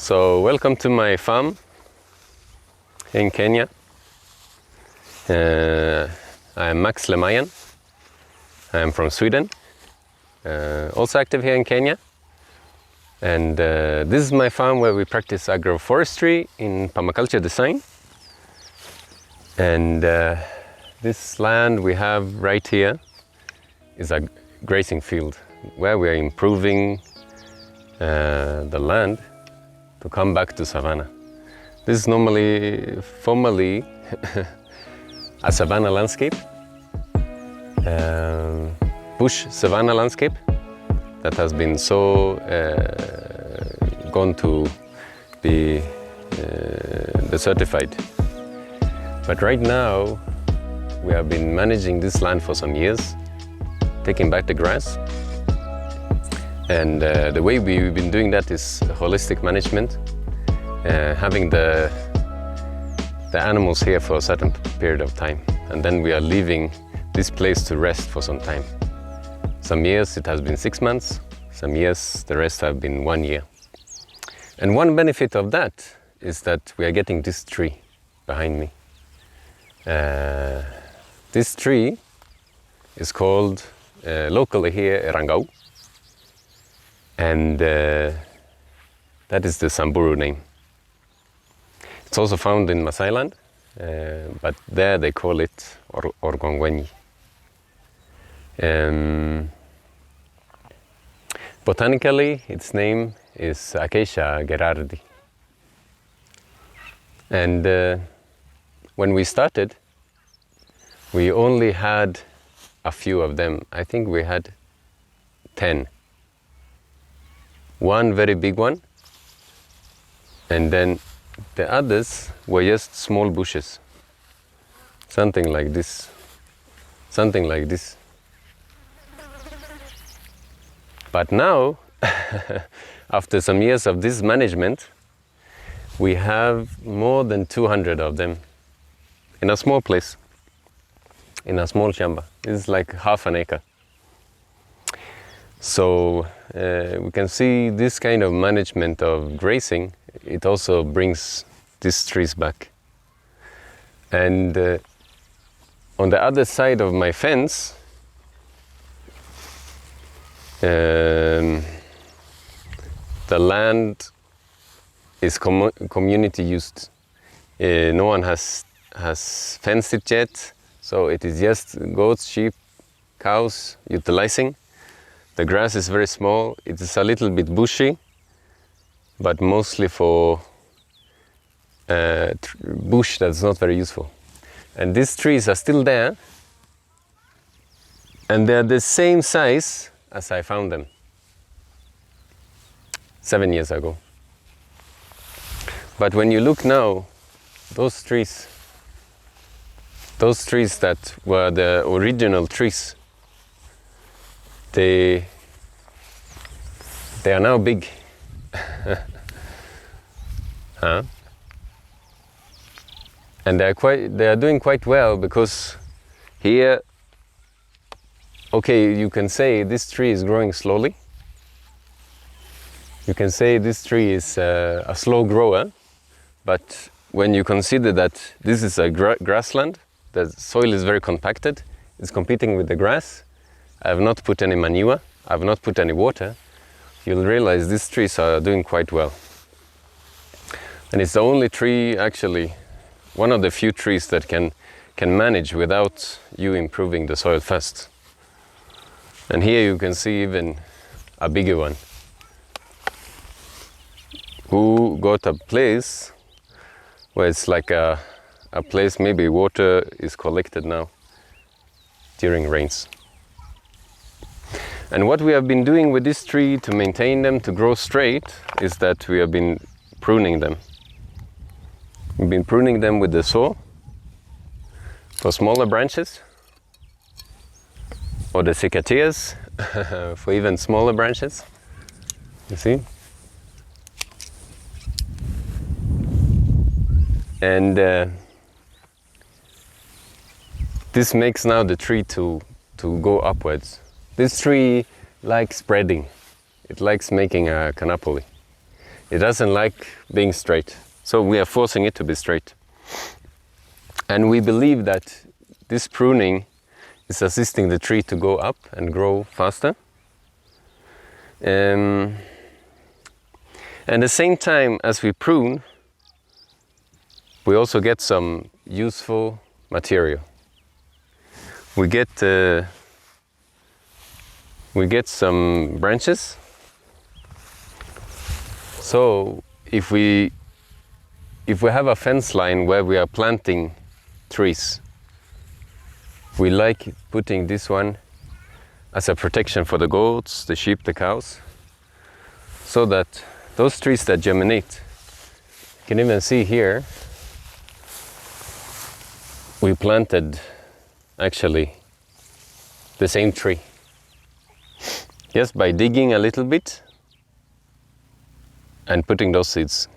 So welcome to my farm in Kenya. I'm max.lemayian. I'm from Sweden, also active here in Kenya. And this is my farm where we practice agroforestry in permaculture design. And this land we have right here is a grazing field where we are improving the land to come back to Savannah. This is formerly a Savannah landscape, bush Savannah landscape that has been so gone to be desertified. But right now we have been managing this land for some years, taking back the grass. And the way we've been doing that is holistic management, having the animals here for a certain period of time. And then we are leaving this place to rest for some time. Some years it has been 6 months, some years the rest have been 1 year. And one benefit of that is that we are getting this tree behind me. This tree is called locally here Erangau. And that is the Samburu name. It's also found in Maasai land, but there they call it Orgongwenyi. Botanically, its name is Acacia Gerrardii. And when we started, we only had a few of them. I think we had 10. One very big one, and then the others were just small bushes, something like this, something like this. But now, after some years of this management, we have more than 200 of them in a small place, in a small Shamba. This is like half an acre. So we can see this kind of management of grazing, it also brings these trees back. And on the other side of my fence, the land is community used. No one has fenced it yet, so it is just goats, sheep, cows utilizing. The grass is very small, it is a little bit bushy, but mostly for bush that's not very useful. And these trees are still there, and they're the same size as I found them 7 years ago. But when you look now, those trees that were the original trees, they are now big. Huh? And they are doing quite well, because here, okay, you can say this tree is growing slowly. You can say this tree is a slow grower, but when you consider that this is a grassland, the soil is very compacted, it's competing with the grass. I have not put any manure, I have not put any water. You'll realize these trees are doing quite well. And it's the only tree, actually, one of the few trees that can manage without you improving the soil first. And here you can see even a bigger one, who got a place where it's like a place maybe water is collected now during rains. And what we have been doing with this tree to maintain them to grow straight is that we have been pruning them. We've been pruning them with the saw for smaller branches, or the secateurs for even smaller branches. You see? And this makes now the tree to go upwards. This tree likes spreading. It likes making a canopy. It doesn't like being straight. So we are forcing it to be straight. And we believe that this pruning is assisting the tree to go up and grow faster. And at the same time as we prune, we also get some useful material. We get some branches. So if we have a fence line where we are planting trees, we like putting this one as a protection for the goats, the sheep, the cows, so that those trees that germinate, you can even see here, we planted actually the same tree. Just by digging a little bit and putting those seeds.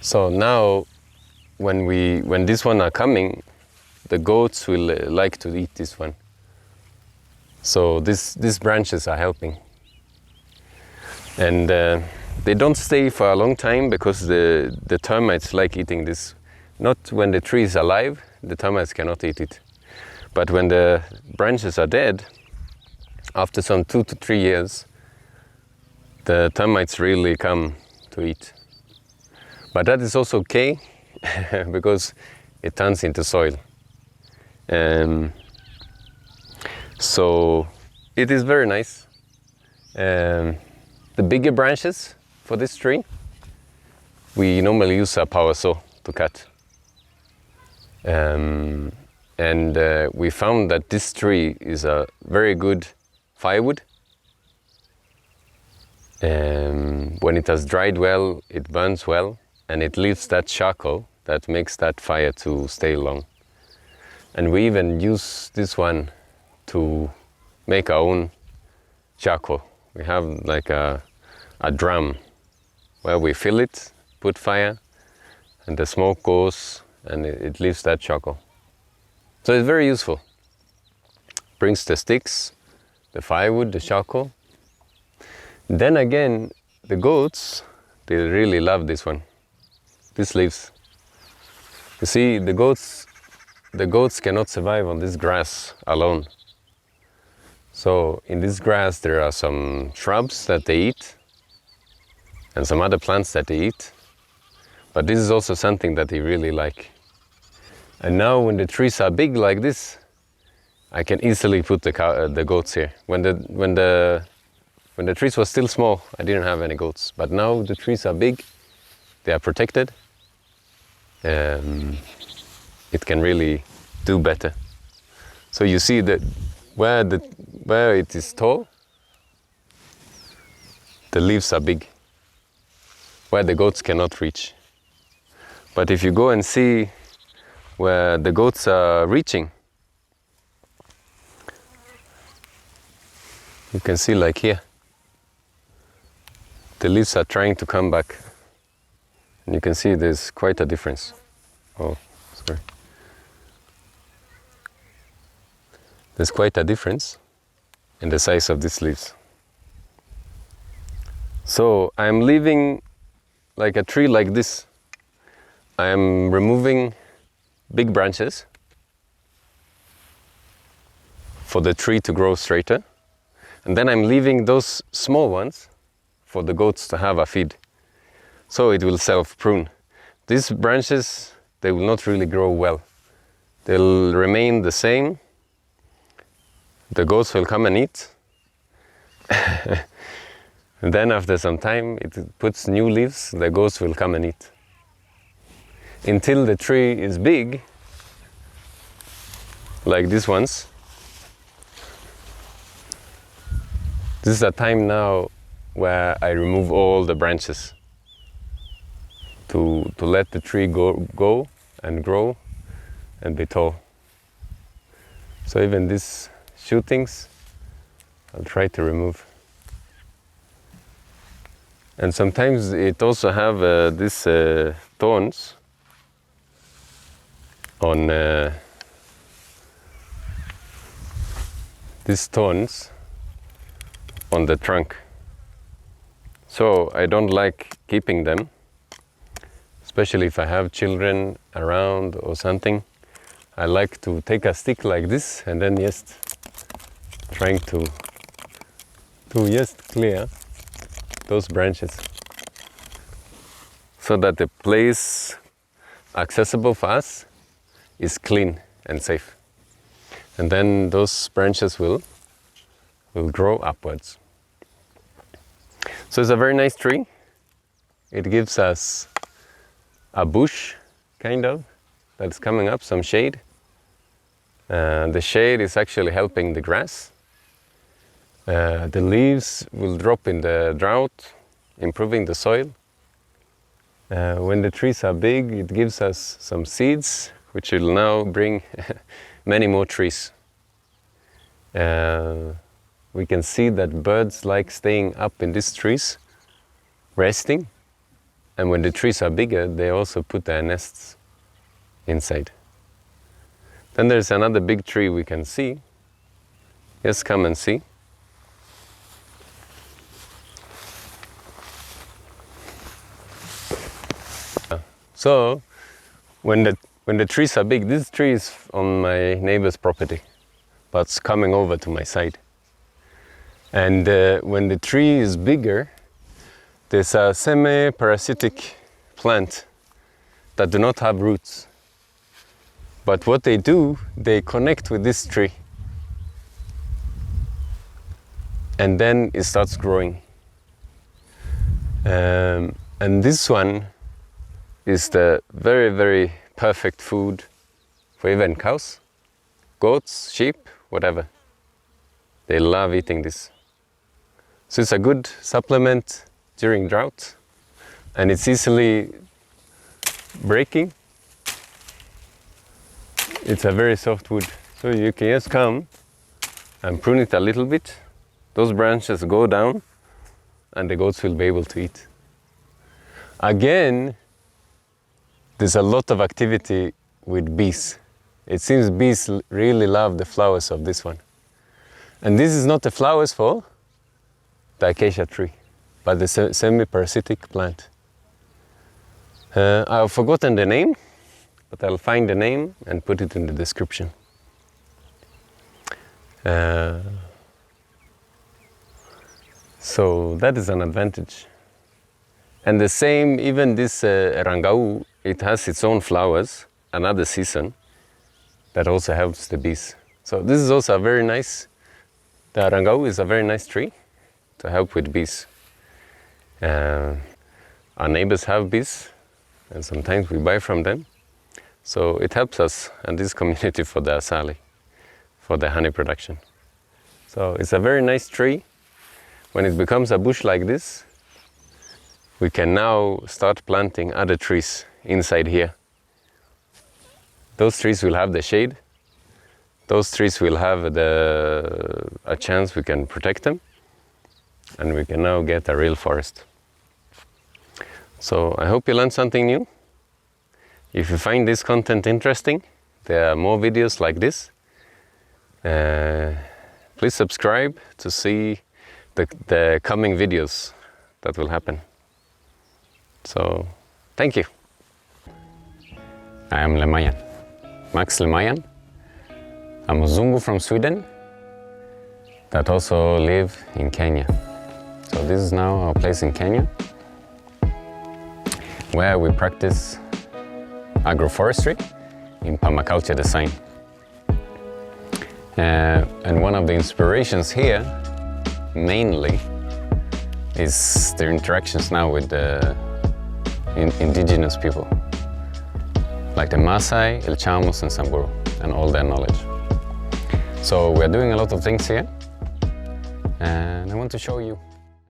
So now when this one are coming, the goats will like to eat this one. So these branches are helping. And they don't stay for a long time because the termites like eating this. Not when the tree is alive, the termites cannot eat it. But when the branches are dead, after some 2 to 3 years, the termites really come to eat. But that is also okay because it turns into soil. So it is very nice. The bigger branches for this tree, we normally use a power saw to cut. And we found that this tree is a very good firewood. When it has dried well, it burns well, and it leaves that charcoal that makes that fire to stay long. And we even use this one to make our own charcoal. We have like a drum where we fill it, put fire, and the smoke goes, and it leaves that charcoal. So it's very useful. Brings the sticks, the firewood, the charcoal. Then again, the goats, they really love this one, these leaves. You see, the goats cannot survive on this grass alone. So in this grass there are some shrubs that they eat and some other plants that they eat. But this is also something that they really like. And now when the trees are big like this, I can easily put the goats here. When the trees were still small, I didn't have any goats. But now the trees are big, they are protected. It can really do better. So you see that where it is tall, the leaves are big, where the goats cannot reach. But if you go and see where the goats are reaching, you can see like here, the leaves are trying to come back. And you can see there's quite a difference. Oh, sorry. There's quite a difference in the size of these leaves. So I'm leaving like a tree like this. I am removing big branches for the tree to grow straighter. And then I'm leaving those small ones for the goats to have a feed. So it will self-prune. These branches, they will not really grow well. They'll remain the same. The goats will come and eat. And then after some time, it puts new leaves, the goats will come and eat. Until the tree is big, like these ones. This is a time now where I remove all the branches to let the tree go and grow and be tall. So even these shootings, I'll try to remove. And sometimes it also have these thorns on the trunk. So I don't like keeping them, especially if I have children around or something. I like to take a stick like this and then just trying to just clear those branches so that the place accessible for us is clean and safe. And then those branches will grow upwards. So it's a very nice tree. It gives us a bush, kind of, that's coming up, some shade. The shade is actually helping the grass. The leaves will drop in the drought, improving the soil. When the trees are big, it gives us some seeds, which will now bring many more trees. We can see that birds like staying up in these trees, resting. And when the trees are bigger, they also put their nests inside. Then there's another big tree we can see. Just come and see. So, when the trees are big, this tree is on my neighbor's property, but it's coming over to my side. And when the tree is bigger, there's a semi-parasitic plant that do not have roots. But what they do, they connect with this tree. And then it starts growing. And this one is the very, very perfect food for even cows, goats, sheep, whatever. They love eating this. So it's a good supplement during drought, and it's easily breaking. It's a very soft wood, so you can just come and prune it a little bit. Those branches go down, and the goats will be able to eat. Again, there's a lot of activity with bees. It seems bees really love the flowers of this one. And this is not the flowers for the acacia tree, but the semi-parasitic plant. I've forgotten the name, but I'll find the name and put it in the description. So that is an advantage. And the same, even this rangau, it has its own flowers, another season, that also helps the bees. So this is also a very nice, the rangau is a very nice tree to help with bees. Our neighbors have bees, and sometimes we buy from them. So it helps us and this community for the asali, for the honey production. So it's a very nice tree. When it becomes a bush like this, we can now start planting other trees inside here. Those trees will have the shade. Those trees will have a chance we can protect them, and we can now get a real forest. So I hope you learned something new. If you find this content interesting, there are more videos like this. Please subscribe to see the coming videos that will happen. So, thank you. I am Lemayian, max.lemayian. I'm a Zungu from Sweden that also live in Kenya. So this is now our place in Kenya, where we practice agroforestry in permaculture design. And one of the inspirations here, mainly, is their interactions now with the Indigenous people, like the Maasai, El Chamos, and Samburu, and all their knowledge. So we're doing a lot of things here, and I want to show you.